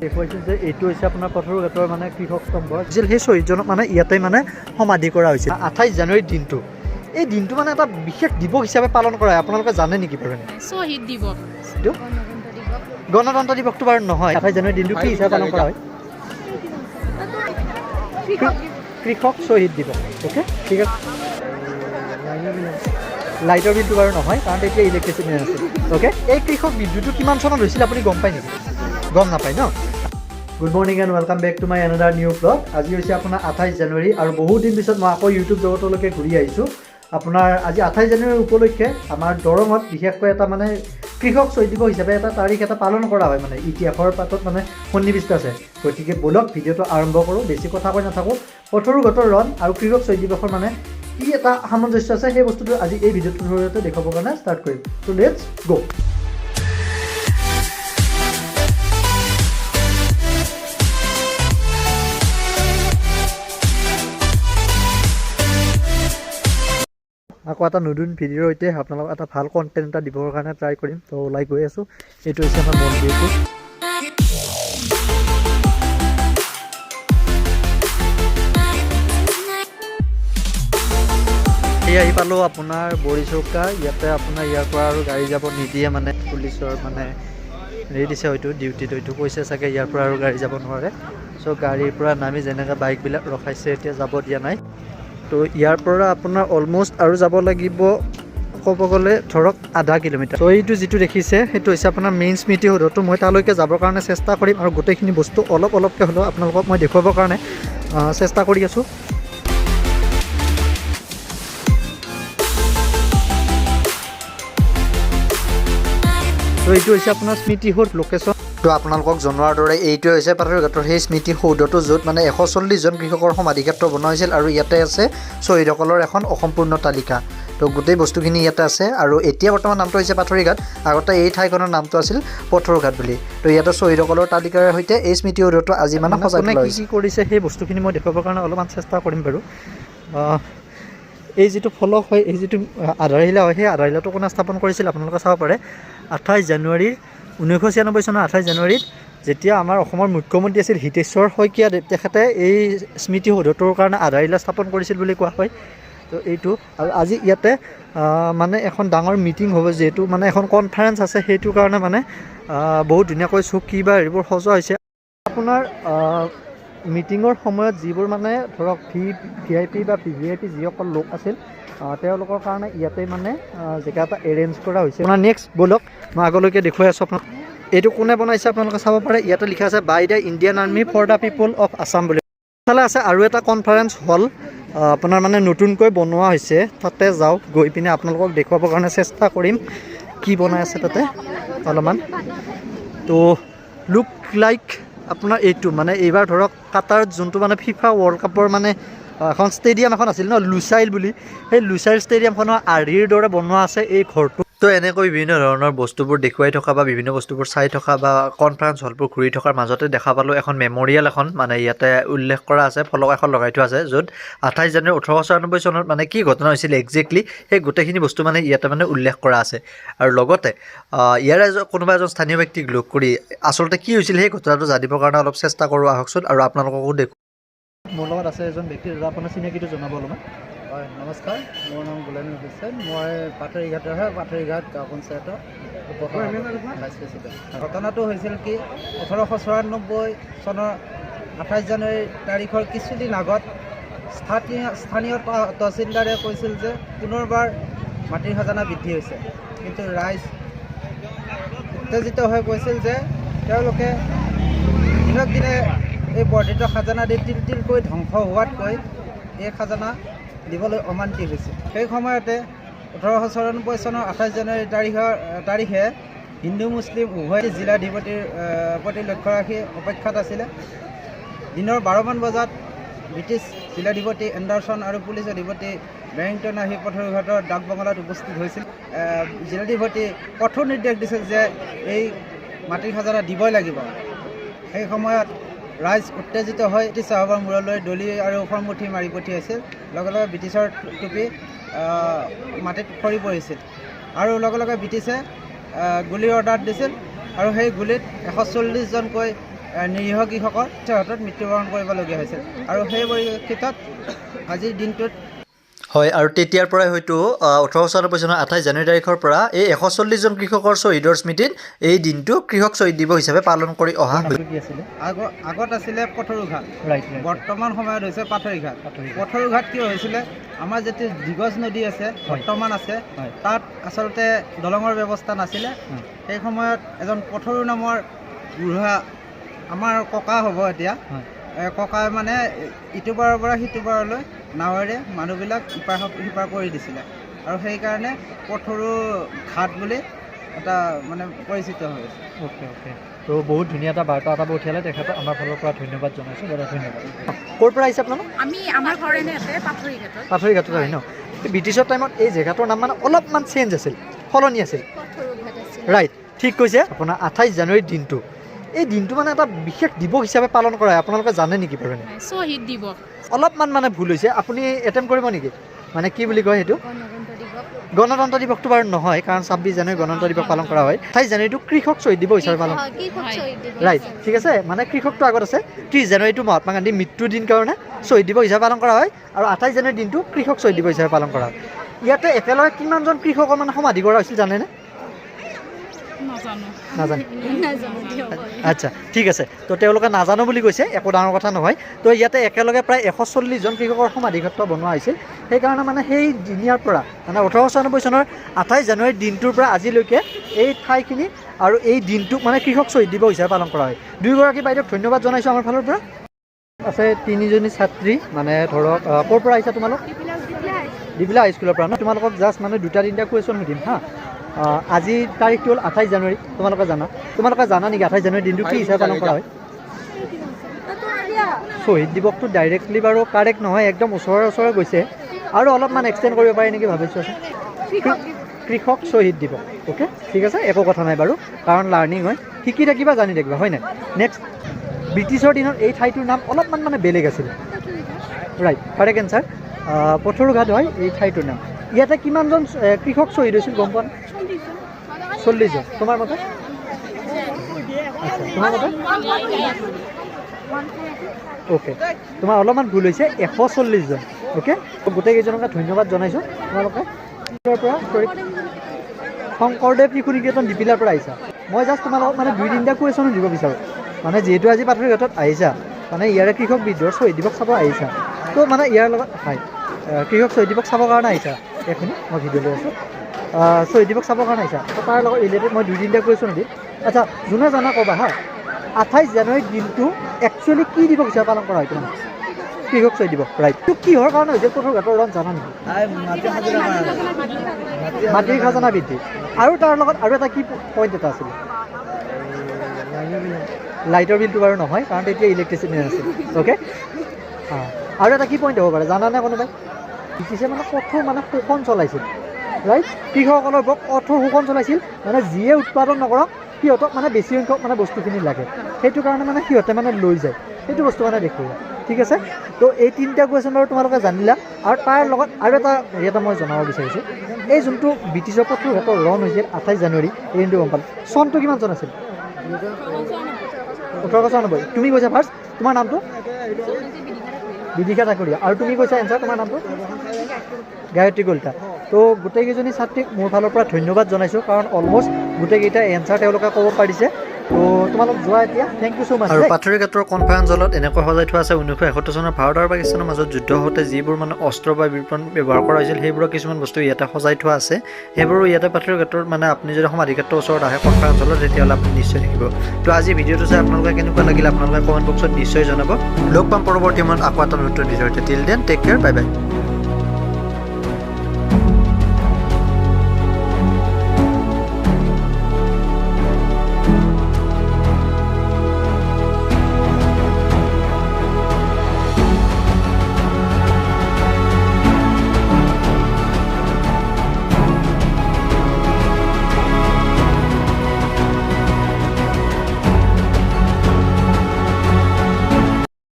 দেখুৱাইছোঁ যে এইটো হৈছে আপোনাৰ পথাৰঘাটৰ মানে কৃষক স্তম্ভ আছিল। সেই শ্বহীদজনক মানে ইয়াতে মানে সমাধি কৰা হৈছিল 28 জানুৱাৰীৰ দিনটো। এই দিনটো মানে এটা বিশেষ দিৱস হিচাপে পালন কৰা হয়। আপোনালোকে জানে নেকি বাৰু? শ্বহীদ দিৱস, গণতন্ত্ৰ দিৱসটো বাৰু নহয়। 28 জানুৱাৰীৰ দিনটো কি হিচাপে পালন কৰা হয়? কৃষক শ্বহীদ দিৱস। অ'কে, ঠিক আছে। লাইটৰ বিলটো বাৰু নহয়, কাৰণ তেতিয়া ইলেক্ট্ৰিচিটি নাছিল। অ'কে, এই কৃষক বিদ্ৰোহটো কিমান চনত হৈছিল আপুনি গম পায় নেকি? গম নাপায় ন? Good morning and welcome back to my another new blog. আজি হৈছে আপোনাৰ 28 জানুৱাৰী আৰু বহুত দিন পিছত মই আকৌ ইউটিউব জগতলৈকে ঘূৰি আহিছোঁ। আপোনাৰ আজি 28 জানুৱাৰী উপলক্ষে আমাৰ দৰঙত বিশেষকৈ এটা মানে কৃষক শ্বহীদ দিৱস হিচাপে এটা তাৰিখ এটা পালন কৰা হয়। মানে ইতিহাসৰ পাতত মানে সন্নিৱিষ্ট আছে। গতিকে ব'লক ভিডিঅ'টো আৰম্ভ কৰোঁ। বেছি কথা কৈ নাথাকোঁ। পথৰুঘাটৰ ৰণ আৰু কৃষক শ্বহীদ দিৱসৰ মানে কি এটা সামঞ্জস্য আছে সেই বস্তুটো আজি এই ভিডিঅ'টোৰ জৰিয়তে দেখুৱাবৰ কাৰণে ষ্টাৰ্ট কৰিম। ত' লেটছ গো। আকৌ এটা নতুন ভিডিঅ'ৰ সৈতে আপোনালোকক এটা ভাল কণ্টেণ্ট এটা দিবৰ কাৰণে ট্ৰাই কৰিম। ত' ওলাই গৈ আছোঁ। এইটো হৈছে আমাৰ মন্দিৰটো। এই আহি পালোঁ আপোনাৰ বৰিচৌকা। ইয়াতে আপোনাৰ ইয়াৰ পৰা আৰু গাড়ী যাব নিদিয়ে, মানে পুলিচৰ মানে হেৰি দিছে, হয়তো ডিউটিত হয়তো কৈছে চাগে ইয়াৰ পৰা আৰু গাড়ী যাব নোৱাৰে। চ' গাড়ীৰ পৰা নামি যেনেকৈ বাইকবিলাক ৰখাইছে এতিয়া যাব দিয়া নাই। তো ইয়াৰ পৰা আপোনাৰ অলম'ষ্ট আৰু যাব লাগিব ক'ব গ'লে ধৰক আধা কিলোমিটাৰ। ত' এইটো যিটো দেখিছে সেইটো হৈছে আপোনাৰ মেইন স্মৃতিসৌধটো। মই তালৈকে যাবৰ কাৰণে চেষ্টা কৰিম আৰু গোটেইখিনি বস্তু অলপ অলপকৈ হ'লেও আপোনালোকক মই দেখুৱাবৰ কাৰণে চেষ্টা কৰি আছোঁ। তো এইটো হৈছে আপোনাৰ স্মৃতিসৌধ লোকেশ্যন। তো আপোনালোকক জনোৱাৰ দৰে এইটোৱে হৈছে পাথৰঘাটৰ সেই স্মৃতিসৌধটো, য'ত মানে 140জন কৃষকৰ সমাধিক্ষেত্ৰ বনোৱা হৈছিল আৰু ইয়াতে আছে শ্বহীদসকলৰ এখন অসম্পূৰ্ণ তালিকা। তো গোটেই বস্তুখিনি ইয়াতে আছে আৰু এতিয়া বৰ্তমান নামটো হৈছে পাথৰিঘাট। আগতে এই ঠাইখনৰ নামটো আছিল পথৰুঘাট বুলি। তো ইয়াতে শ্বহীদসকলৰ তালিকাৰ সৈতে এই স্মৃতিসৌধটো আজি মানে সজাই তোলা হৈছে। কি কৰিছে সেই বস্তুখিনি মই দেখুৱাবৰ কাৰণে অলপমান চেষ্টা কৰিম বাৰু। এই যিটো ফলক হয়, এই যিটো আধাৰশিলা হয়, সেই আধাৰশিলাটো কোনে স্থাপন কৰিছিল আপোনালোকে চাব পাৰে। 28 জানুৱাৰী 1996 চনৰ 28 জানুৱাৰীত যেতিয়া আমাৰ অসমৰ মুখ্যমন্ত্ৰী আছিল হিতেশ্বৰ শইকীয়া, তেখেতে এই স্মৃতিসৌধটোৰ কাৰণে আধাৰশিলা স্থাপন কৰিছিল বুলি কোৱা হয়। তো এইটো আৰু আজি ইয়াতে মানে এখন ডাঙৰ মিটিং হ'ব, যিহেতু মানে এখন কনফাৰেঞ্চ আছে, সেইটোৰ কাৰণে মানে বহুত ধুনীয়াকৈ চকী বা হেৰিবোৰ সজোৱা হৈছে। আপোনাৰ মিটিঙৰ সময়ত যিবোৰ মানে ধৰক VIP বা VVIP যিসকল লোক আছিল তেওঁলোকৰ কাৰণে ইয়াতে মানে জেগা এটা এৰেঞ্জ কৰা হৈছে। আপোনাৰ নেক্সট ব'লক মই আগলৈকে দেখুৱাই আছোঁ আপোনাক। এইটো কোনে বনাইছে আপোনালোকে চাব পাৰে। ইয়াতে লিখা আছে by the Indian army for the people of Assam বুলি। ইফালে আছে আৰু এটা কনফাৰেঞ্চ হল আপোনাৰ মানে নতুনকৈ বনোৱা হৈছে। তাতে যাওক, গৈ পিনে আপোনালোকক দেখুৱাবৰ কাৰণে চেষ্টা কৰিম কি বনাই আছে তাতে অলপমান। তো লুক লাইক আপোনাৰ এইটো মানে এইবাৰ ধৰক কাটাৰত যোনটো মানে ফিফা ৱৰ্ল্ড কাপৰ মানে এখন ষ্টেডিয়াম এখন আছিল ন, লুচাইল বুলি, সেই লুচাইল ষ্টেডিয়ামখনৰ আৰ্হিৰ দৰে বনোৱা আছে এই ঘৰটো। তো এনেকৈ বিভিন্ন ধৰণৰ বস্তুবোৰ দেখুৱাই থকা বা বিভিন্ন বস্তুবোৰ চাই থকা বা কনফাৰেঞ্চ হলবোৰ ঘূৰি থকাৰ মাজতে দেখা পালোঁ এখন মেমৰিয়েল এখন, মানে ইয়াতে উল্লেখ কৰা আছে, ফলক এখন লগাই থোৱা আছে, য'ত 28 জানুৱাৰী 1896 চনত মানে কি ঘটনা হৈছিল একজেক্টলি সেই গোটেইখিনি বস্তু মানে ইয়াতে মানে উল্লেখ কৰা আছে। আৰু লগতে ইয়াৰে কোনোবা এজন স্থানীয় ব্যক্তিক লগ কৰি আচলতে কি হৈছিল সেই ঘটনাটো জানিবৰ কাৰণে অলপ চেষ্টা কৰোঁ আহকচোন, আৰু আপোনালোককো দেখোঁ। মোৰ লগত আছে এজন ব্যক্তি, আপোনাৰ চিনাকিটো জনাব অলপমান। হয়, নমস্কাৰ, মোৰ নাম গোলামী হুছেইন। মই পাথৰিঘাটৰ হয়, পাথৰিঘাট গাঁও পঞ্চায়তৰ ভাইচ প্ৰেচিডেণ্ট। ঘটনাটো হৈছিল কি, 1894 চনৰ 28 জানুৱাৰী তাৰিখৰ কিছুদিন আগত স্থানীয় তহচিলদাৰে কৈছিল যে পুনৰবাৰ মাটিৰ খাজানা বৃদ্ধি হৈছে। কিন্তু ৰাইজ উত্তেজিত হৈ কৈছিল যে তেওঁলোকে দিনক দিনে এই বৰ্ধিত খাজানা দি তিলকৈ ধ্বংস হোৱাতকৈ এই খাজানা দিবলৈ অমান্তি হৈছে। সেই সময়তে 1894 চনৰ 28 জানুৱাৰী তাৰিখে হিন্দু মুছলিম উভয় জিলাধিপতিৰ প্ৰতি লক্ষ্য ৰাখি অপেক্ষাত আছিলে। দিনৰ 12মান বজাত ব্ৰিটিছ জিলাধিপতি এণ্ডাৰছন আৰু পুলিচ অধিপতি বেৰিংটন আহি পথৰুঘাটৰ ডাকবঙলাত উপস্থিত হৈছিল। জিলাধিপতি কঠোৰ নিৰ্দেশ দিছিল যে এই মাটিৰ খাজানা দিবই লাগিব। সেই সময়ত ৰাইজ উত্তেজিত হৈ ব্ৰিটিছ চাহাবৰ মূৰলৈ দলি আৰু ফৰ্মুঠি মাৰি পঠিয়াইছিল। লগে লগে ব্ৰিটিছৰ টুপি মাটিত সৰি পৰিছিল আৰু লগে লগে ব্ৰিটিছে গুলিৰ অৰ্ডাৰ দিছিল আৰু সেই গুলিত 140জনকৈ নিৰীহ কৃষকৰ হাতত মৃত্যুবৰণ কৰিবলগীয়া হৈছিল আৰু সেই পৰিপ্ৰেক্ষিতত আজিৰ দিনটোত হয় আৰু তেতিয়াৰ পৰাই হয়তো 1896 চনৰ 28 জানুৱাৰী তাৰিখৰ পৰা এই 140জন কৃষকৰ শ্বহীদৰ স্মৃতিত এই দিনটো কৃষক শ্বহীদ দিৱস হিচাপে পালন কৰি অহা হৈছিল। আগত আছিলে পথৰুঘাট, বৰ্তমান সময়ত হৈছে পাথৰিঘাট। পথৰুঘাট কিয় হৈছিলে, আমাৰ যেতিয়া দিগজ নদী আছে বৰ্তমান আছে, তাত আচলতে দলঙৰ ব্যৱস্থা নাছিলে। সেই সময়ত এজন পথৰু নামৰ বুঢ়া, আমাৰ ককা হ'ব এতিয়া, ককাই মানে ইটো পাৰৰ পৰা সিটো পাৰলৈ নাৱেৰে মানুহবিলাক সিপাৰ কৰি দিছিলে আৰু সেইকাৰণে পথৰু ঘাট বুলি এটা মানে পৰিচিত হৈছে। অ'কে তো বহুত ধুনীয়া এটা বাৰ্তা এটা পঠিয়ালে তেখেতক আমাৰ ফালৰ পৰা ধন্যবাদ জনাইছোঁ। দাদা ধন্যবাদ। ক'ৰ পৰা আহিছে আপোনালোক? আমাৰ ঘৰ এনে আছে পাথৰিঘাটত। পাথৰিঘাটত আহি ন? ব্ৰিটিছৰ টাইমত এই জেগাটোৰ নাম মানে অলপমান চেঞ্জ আছিল, সলনি আছিল। ৰাইট, ঠিক কৈছে। আপোনাৰ 28 জানুৱাৰীৰ দিনটো, এই দিনটো মানে এটা বিশেষ দিৱস হিচাপে পালন কৰা হয়। আপোনালোকে জানে নেকি বাৰু? শ্বহীদ দিৱস। অলপমান মানে ভুল হৈছে, আপুনি এটেম্প কৰিব নেকি? মানে কি বুলি কয় সেইটো? গণতন্ত্ৰ দিৱসটো বাৰু নহয়, কাৰণ 26 জানুৱাৰী গণতন্ত্ৰ দিৱস পালন কৰা হয়। 28 জানুৱাৰীটো কৃষক শ্বহীদ দিৱস হিচাপে পালন। ৰাইট, ঠিক আছে। মানে কৃষকটো আগত আছে, 30 জানুৱাৰীটো মহাত্মা গান্ধীৰ মৃত্যুৰ দিন কাৰণে শ্বহীদ দিৱস হিচাপে পালন কৰা হয় আৰু 28 জানুৱাৰীৰ দিনটো কৃষক শ্বহীদ দিৱস হিচাপে পালন কৰা হয়। ইয়াতে একেলগে কিমানজন কৃষকৰ মানে সমাধি কৰা হৈছিল জানেনে? নাজানো। আচ্ছা, ঠিক আছে। তো তেওঁলোকে নাজানো বুলি কৈছে, একো ডাঙৰ কথা নহয়। তো ইয়াতে একেলগে প্ৰায় 140জন কৃষকৰ সমাধিক্ষেত্ৰ বনোৱা হৈছিল। সেইকাৰণে মানে সেই দিনীয়াৰ পৰা মানে 1896 চনৰ 28 জানুৱাৰীৰ দিনটোৰ পৰা আজিলৈকে এই ঠাইখিনি আৰু এই দিনটোক মানে কৃষক শ্বহীদ দিৱস হিচাপে পালন কৰা হয়। দুয়োগৰাকী বাইদেউক ধন্যবাদ জনাইছোঁ আমাৰ ফালৰ পৰা। আছে 3জনী ছাত্ৰী, মানে ধৰক ক'ৰ পৰা আহিছা তোমালোক? দিবিলা হাইস্কুলৰ পৰা ন? তোমালোকক জাষ্ট মানে 2-3টা কুৱেশ্যন সুধিম হা। আজিৰ তাৰিখটো হ'ল 28 জানুৱাৰী। তোমালোকে জানা নেকি 28 জানুৱাৰীৰ দিনটো কি হিচাপে পালন কৰা হয়? শ্বহীদ দিৱসটো ডাইৰেক্টলি বাৰু কাৰেক্ট নহয়, একদম ওচৰে গৈছে আৰু অলপমান এক্সটেণ্ড কৰিব পাৰি নেকি ভাবিছোঁ। কৃষক শ্বহীদ দিৱস। অ'কে, ঠিক আছে, একো কথা নাই বাৰু, কাৰণ লাৰ্ণিং হয়, শিকি থাকিবা, জানি থাকিবা, হয় নাই? নেক্সট, ব্ৰিটিছৰ দিনত এই ঠাইটোৰ নাম অলপমান মানে বেলেগ আছিল। Right, correct answer. পথৰুঘাট হয় এই ঠাইটোৰ নাম। ইয়াতে কিমানজন কৃষক শ্বহীদ হৈছিল গম পোৱা? 40জন। তোমাৰ মতে? অ'কে, তোমাৰ অলপমান ভুল হৈছে, 140জন। অ'কে, গোটেইকেইজনকে ধন্যবাদ জনাইছোঁ। তোমালোকে শংকৰদেৱ শিশু নিকেতন দীপিলাৰ পৰা আহিছা। মই জাষ্ট তোমালোকক মানে 2-3টা কুৱেশ্যন দিব বিচাৰোঁ। মানে যিহেতু আজি পাথৰিঘাটত আহিছা, মানে ইয়াৰে কৃষক বিদ্ৰোহৰ শ্বহীদ দিৱস চাব আহিছা, তো মানে ইয়াৰ লগত কৃষক শ্বহীদ দিৱস চাবৰ কাৰণে আহিছা। এইখিনি মই ভিডিঅ' লৈ আছোঁ। শ্বহীদ দিৱস চাবৰ কাৰণে আহিছা, তো তাৰ লগত ৰিলেটেড মই 2-3টা কুৱেশ্যন দিম। আচ্ছা, যোনে জানা ক'বা হা। 28 জানুৱাৰীৰ দিনটো একচুৱেলি কি দিৱস হিচাপে পালন কৰা হয় তোমাৰ? কৃষক শ্বহীদ দিৱস। ৰাইট, তো কিহৰ কাৰণে হৈছে পথৰুঘাটৰ ৰণ জানা নেকি? মাটিৰ খাজানা বৃদ্ধি। আৰু তাৰ লগত আৰু এটা কি পইণ্ট এটা আছিলে? লাইটৰ বিলটো বাৰু নহয়, কাৰণ তেতিয়া ইলেক্ট্ৰিচিটি নাছিল। অ'কে, আৰু এটা কি পইণ্ট হ'ব পাৰে জানানে কোনোবাই? ব্ৰিটিছে মানে কঠোৰ মানে শোষণ চলাইছিল। ৰাইট, কৃষকসকলৰ ওপৰত কঠোৰ শোষণ চলাইছিল। মানে যিয়ে উৎপাদন নকৰক সিহঁতক মানে বেছি সংখ্যক মানে বস্তুখিনি লাগে, সেইটো কাৰণে মানে সিহঁতে মানে লৈ যায়, সেইটো বস্তু মানে দেখুওৱা। ঠিক আছে, তো এই 3টা কুৱেশ্যন বাৰু তোমালোকে জানিলা। আৰু তাৰ লগত আৰু এটা এটা মই জনাব বিচাৰিছোঁ, এই যোনটো ব্ৰিটিছৰ পথৰুঘাটৰ ৰণ হৈছিল 28 জানুৱাৰী, এই দিনটো গম পালোঁ। চনটো কিমান চন আছিল? 1894। তুমি কৈছা ফাৰ্ষ্ট, তোমাৰ নামটো? বিদিশা ঠাকুৰীয়া। আৰু তুমি কৈছা এনচাৰ, তোমাৰ নামটো? গায়ত্ৰী কলিতা। তো গোটেইকেইজনী ছাত্ৰীক মোৰ ফালৰ পৰা ধন্যবাদ জনাইছোঁ, কাৰণ অলমষ্ট গোটেইকেইটা এনচাৰ তেওঁলোকে ক'ব পাৰিছে। তো তোমালোক যোৱা এতিয়া, থেংক ইউ ছ' মাছ। আৰু পাথৰিঘাটৰ কনফাৰেন্স হলত এনেকৈ সজাই থোৱা আছে 1971 চনৰ ভাৰত আৰু পাকিস্তানৰ মাজত যুদ্ধ হওঁতে যিবোৰ মানে অস্ত্ৰ বা বিপণ ব্যৱহাৰ কৰা হৈছিল, সেইবোৰৰ কিছুমান বস্তু ইয়াতে সজাই থোৱা আছে। সেইবোৰো ইয়াতে পাথৰিঘাটৰ মানে আপুনি যদি সমাধিক্ষেত্ৰৰ ওচৰত আহে কনফাৰেন্স হলত, তেতিয়াহ'লে আপুনি নিশ্চয় দেখিব। তো আজি ভিডিঅ'টো চাই আপোনালোকে কেনেকুৱা লাগিল আপোনালোকে কমেণ্ট বক্সত নিশ্চয় জনাব। লগ পাম পৰৱৰ্তী সময়ত আকৌ এটা নতুন ভিডিঅ'তে। Till then take care, bye বাই।